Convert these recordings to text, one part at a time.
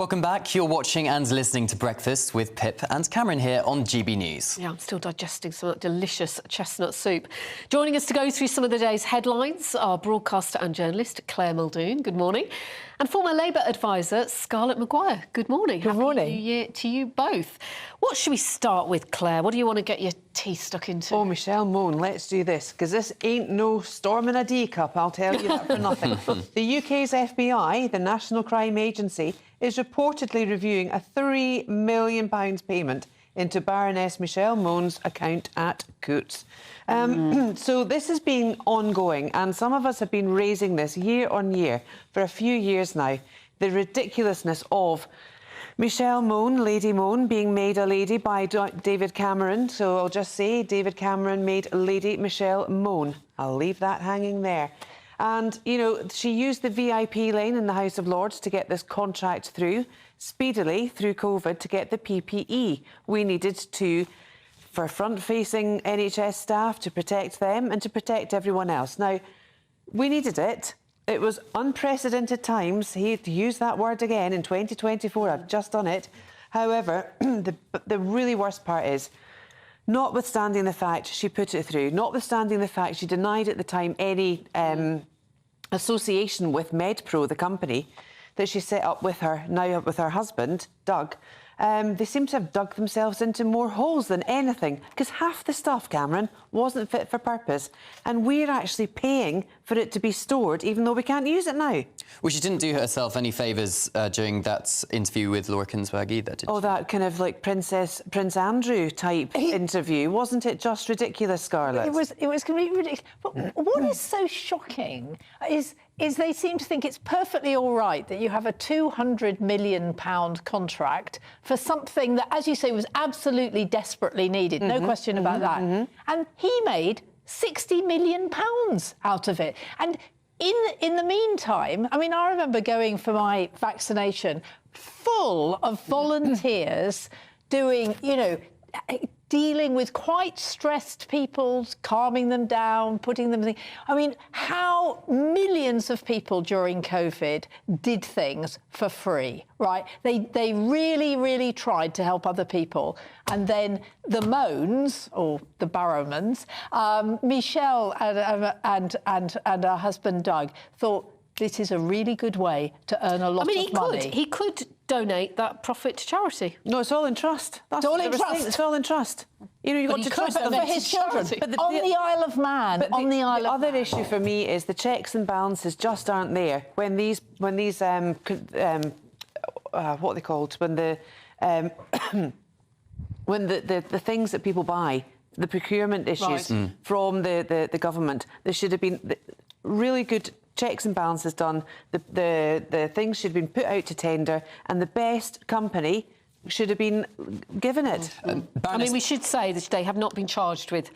Welcome back. You're watching and listening to Breakfast with Pip and Cameron here on GB News. Yeah, I'm still digesting some of that delicious chestnut soup. Joining us to go through some of the day's headlines are broadcaster and journalist Claire Muldoon. Good morning. And former Labour advisor Scarlett Maguire. Good morning. Good morning. Happy New Year to you both. What should we start with, Claire? What do you want to get your teeth stuck into? Oh, Michelle Mone, let's do this, because this ain't no storm in a teacup, I'll tell you that for nothing. The UK's FBI, the National Crime Agency, is reportedly reviewing a £3 million payment into Baroness Michelle Mone's account at Coutts. So this has been ongoing, and some of us have been raising this year on year for a few years now, the ridiculousness of Michelle Mone, Lady Mone, being made a lady by David Cameron. So I'll just say David Cameron made Lady Michelle Mone. I'll leave that hanging there. And, you know, she used the VIP lane in the House of Lords to get this contract through, speedily through COVID, to get the PPE we needed to, for front-facing NHS staff, to protect them and to protect everyone else. Now, we needed it. It was unprecedented times. He used that word again in 2024. I've just done it. However, the really worst part is, notwithstanding the fact she put it through, notwithstanding the fact she denied at the time any association with MedPro, the company that she set up with her husband, Doug, they seem to have dug themselves into more holes than anything, because half the stuff, Cameron, wasn't fit for purpose, and we're actually paying for it to be stored, even though we can't use it now. Well, she didn't do herself any favours during that interview with Laura Kinsberg either, did she? Oh, that kind of like Prince Andrew type interview. Wasn't it just ridiculous, Scarlett? It was completely ridiculous. But what is so shocking is they seem to think it's perfectly all right that you have a £200 million contract for something that, as you say, was absolutely desperately needed. No question about that. And he made £60 million out of it. And in the meantime, I mean, I remember going for my vaccination full of volunteers doing, you know, dealing with quite stressed people, calming them down, putting them... I mean, how millions of people during COVID did things for free, right? They really, really tried to help other people. And then the Mones, or the Barrowmans, Michelle and her husband Doug thought, this is a really good way to earn a lot of money. He could donate that profit to charity. No, it's all in trust. That's all in trust. It's all in trust. You know, you've got to trust them. For his children. On the Isle of Man. On the Isle of Man. The other issue for me is the checks and balances just aren't there when these what are they called? When the when the things that people buy, the procurement issues from the government, there should have been really good checks and balances done. The things should have been put out to tender, and the best company should have been given it. I mean, we should say that they have not been charged with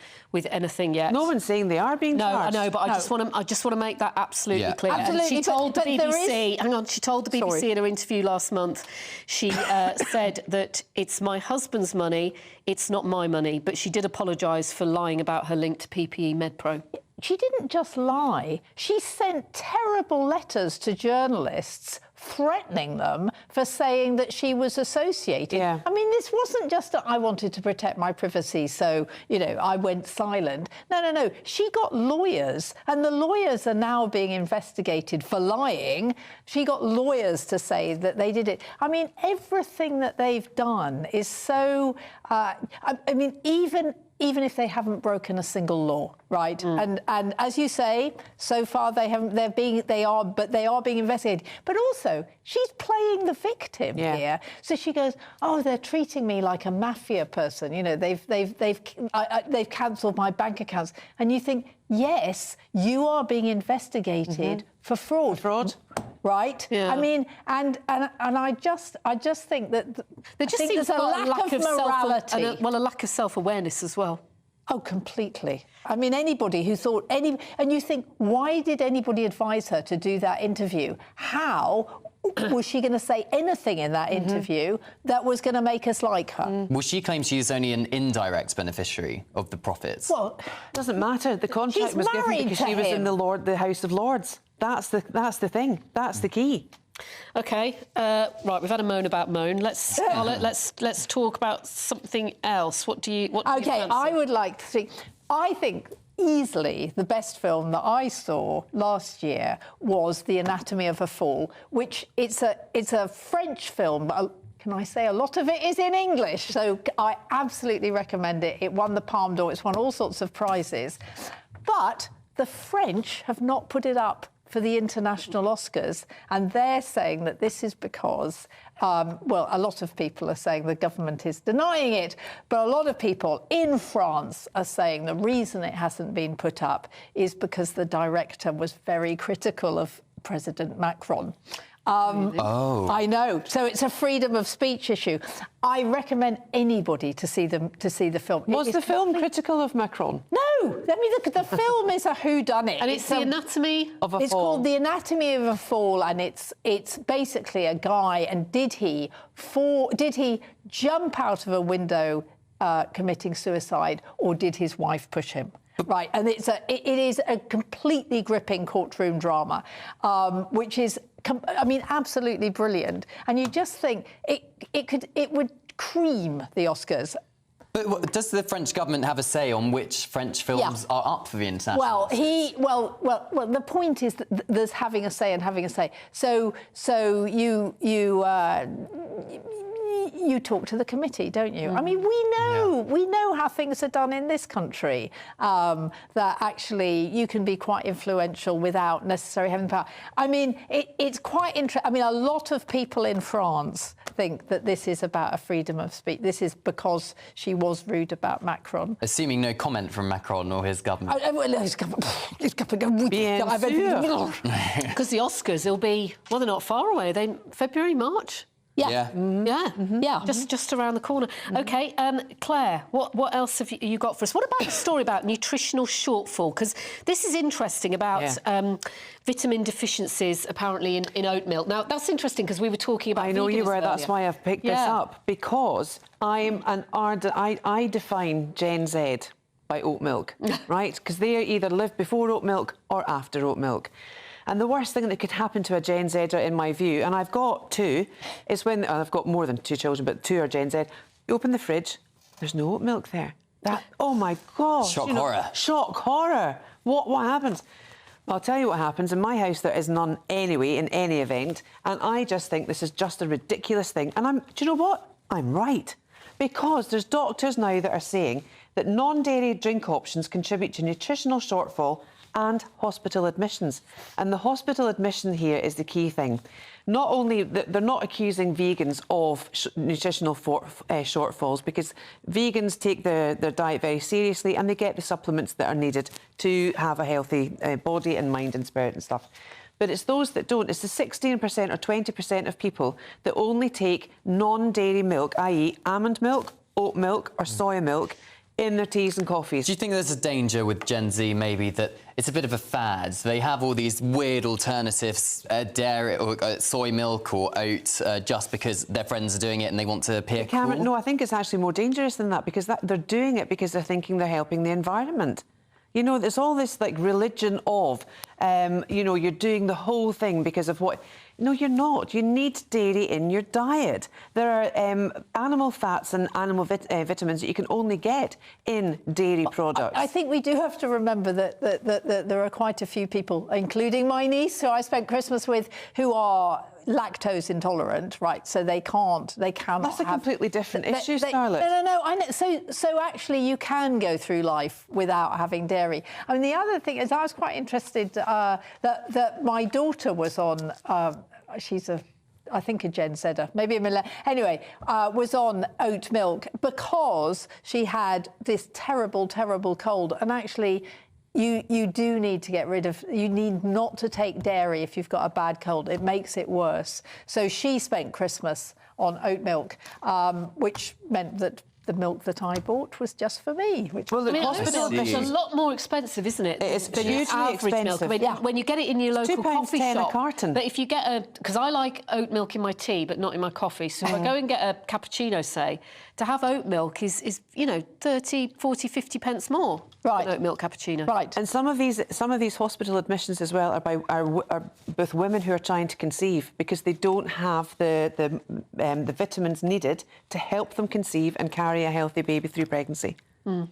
anything yet. No one's saying they are being charged. No, I know, but I just want to make that absolutely clear. Absolutely. She told the BBC. Hang on, she told the BBC in her interview last month. She said that it's my husband's money, it's not my money. But she did apologise for lying about her link to PPE MedPro. She didn't just lie. She sent terrible letters to journalists threatening them for saying that she was associated. Yeah. I mean, this wasn't just that I wanted to protect my privacy, so, you know, I went silent. No. She got lawyers, and the lawyers are now being investigated for lying. She got lawyers to say that they did it. I mean, everything that they've done is so... I mean, even if they haven't broken a single law, right? And as you say, so far they are being investigated. But also, she's playing the victim here. So she goes, "Oh, they're treating me like a mafia person. You know, they've cancelled my bank accounts." And you think, yes, you are being investigated for fraud. Right? Yeah. I mean, and I just think that There just seems there's a lack of morality. a lack of self-awareness as well. Oh, completely. I mean, anybody who thought and you think, why did anybody advise her to do that interview? How was she going to say anything in that interview that was going to make us like her? Well, she claims she is only an indirect beneficiary of the profits. Well, doesn't matter. The contract was given because she was in the House of Lords. That's the thing. That's the key. OK, right, we've had a moan about moan. Scarlett, let's talk about something else. What do you OK, fancy? I would like to see... I think easily the best film that I saw last year was The Anatomy of a Fall, which it's a French film, but can I say a lot of it is in English? So I absolutely recommend it. It won the Palme d'Or. It's won all sorts of prizes. But the French have not put it up for the international Oscars, and they're saying that this is because, well, a lot of people are saying the government is denying it, but a lot of people in France are saying the reason it hasn't been put up is because the director was very critical of President Macron. I know. So it's a freedom of speech issue. I recommend anybody to see the film. Was the film critical of Macron? No. I mean, the film is a whodunit. And it's The Anatomy of a Fall. It's called The Anatomy of a Fall, and it's basically a guy. And did he jump out of a window committing suicide, or did his wife push him? Right, and it is a completely gripping courtroom drama, which is, I mean, absolutely brilliant. And you just think it would cream the Oscars. But does the French government have a say on which French films are up for the international Oscars? Well, the point is that there's having a say and having a say. So you talk to the committee, don't you? I mean, we know how things are done in this country, that actually you can be quite influential without necessarily having power. I mean, it's quite interesting. I mean, a lot of people in France think that this is about a freedom of speech. This is because she was rude about Macron. Assuming no comment from Macron or his government. Because the Oscars, it'll be, well, they're not far away. Are they February, March? Yeah. Yeah. Just around the corner. OK, Claire, what else have you got for us? What about the story about nutritional shortfall? Because this is interesting about vitamin deficiencies, apparently, in oat milk. Now, that's interesting because we were talking about I know you were. earlier. That's why I've picked this up, because I'm an ardent... I define Gen Z by oat milk, right? Because they either live before oat milk or after oat milk. And the worst thing that could happen to a Gen Zer, in my view, and I've got two, is when I've got more than two children, but two are Gen Z. You open the fridge, there's no oat milk there. Oh my God! Shock horror. Shock horror. What happens? I'll tell you what happens. In my house, there is none anyway, in any event. And I just think this is just a ridiculous thing. And do you know what? I'm right. Because there's doctors now that are saying that non-dairy drink options contribute to nutritional shortfall and hospital admissions. And the hospital admission here is the key thing. Not only they're not accusing vegans of nutritional shortfalls, because vegans take their diet very seriously and they get the supplements that are needed to have a healthy body and mind and spirit and stuff. But it's those that don't. It's the 16% or 20% of people that only take non-dairy milk, i.e. almond milk, oat milk or soya milk, in their teas and coffees. Do you think there's a danger with Gen Z, maybe, that it's a bit of a fad? They have all these weird alternatives, dairy or soy milk or oat, just because their friends are doing it and they want to appear cool? No, I think it's actually more dangerous than that, because they're doing it because they're thinking they're helping the environment. You know, there's all this, like, religion of, you know, you're doing the whole thing because of what... No, you're not. You need dairy in your diet. There are animal fats and animal vitamins that you can only get in dairy products. I think we do have to remember that there are quite a few people, including my niece, who I spent Christmas with, who are lactose intolerant, right? So they cannot. That's a completely different issue, Scarlett. No, I know. So actually, you can go through life without having dairy. I mean, the other thing is, I was quite interested that my daughter was on. She's I think a Gen Zer, maybe a millennial. Anyway, was on oat milk because she had this terrible, terrible cold, and actually. You do need to get rid of... You need not to take dairy if you've got a bad cold. It makes it worse. So she spent Christmas on oat milk, which meant that the milk that I bought was just for me. Which Well, I mean, oat see. milk is a lot more expensive, isn't it? It's than hugely average milk. expensive. I mean, when you get it in your local coffee £2.10 a shop. carton. But if you get because I like oat milk in my tea, but not in my coffee. So if I go and get a cappuccino, say, to have oat milk is 30, 40, 50 pence more. Right. Than oat milk cappuccino. Right. And some of these hospital admissions as well are with women who are trying to conceive because they don't have the vitamins needed to help them conceive and carry a healthy baby through pregnancy. So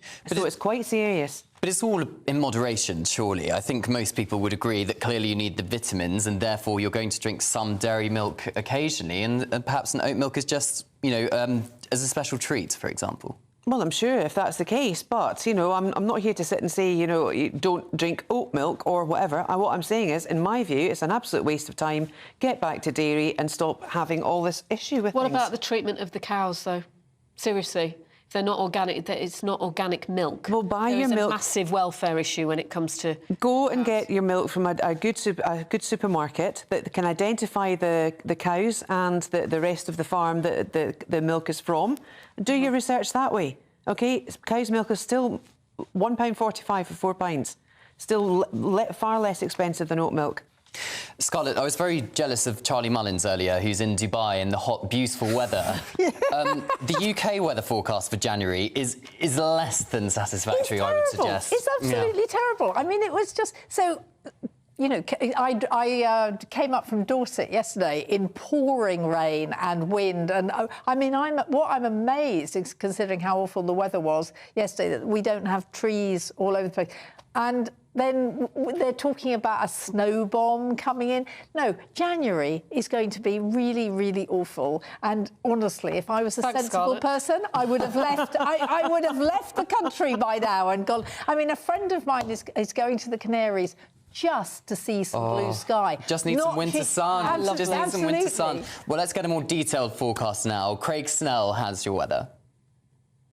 it's quite serious. But it's all in moderation, surely. I think most people would agree that clearly you need the vitamins and therefore you're going to drink some dairy milk occasionally and perhaps an oat milk is just, as a special treat, for example. Well, I'm sure if that's the case, but, I'm not here to sit and say, you don't drink oat milk or whatever. What I'm saying is, in my view, it's an absolute waste of time. Get back to dairy and stop having all this issue with What things. about the treatment of the cows, though? Seriously. If they're not organic, it's not organic milk. Well, buy there your is a milk. massive welfare issue when it comes to... Go and get your milk from a good supermarket that can identify the cows and the rest of the farm that the milk is from. Do your research that way, OK? Cow's milk is still £1.45 for 4 pints. Still far less expensive than oat milk. Scarlett, I was very jealous of Charlie Mullins earlier, who's in Dubai in the hot, beautiful weather. The UK weather forecast for January is less than satisfactory, I would suggest. It's absolutely terrible. I mean, it was just so... I came up from Dorset yesterday in pouring rain and wind, and what I'm amazed is, considering how awful the weather was yesterday, that we don't have trees all over the place. And then they're talking about a snow bomb coming in. No, January is going to be really, really awful. And honestly, if I was a sensible person, I would have left. I would have left the country by now and gone. I mean, a friend of mine is going to the Canaries just to see some blue sky. Just need some winter sun. Just need some winter sun. Well, let's get a more detailed forecast now. Craig Snell has your weather.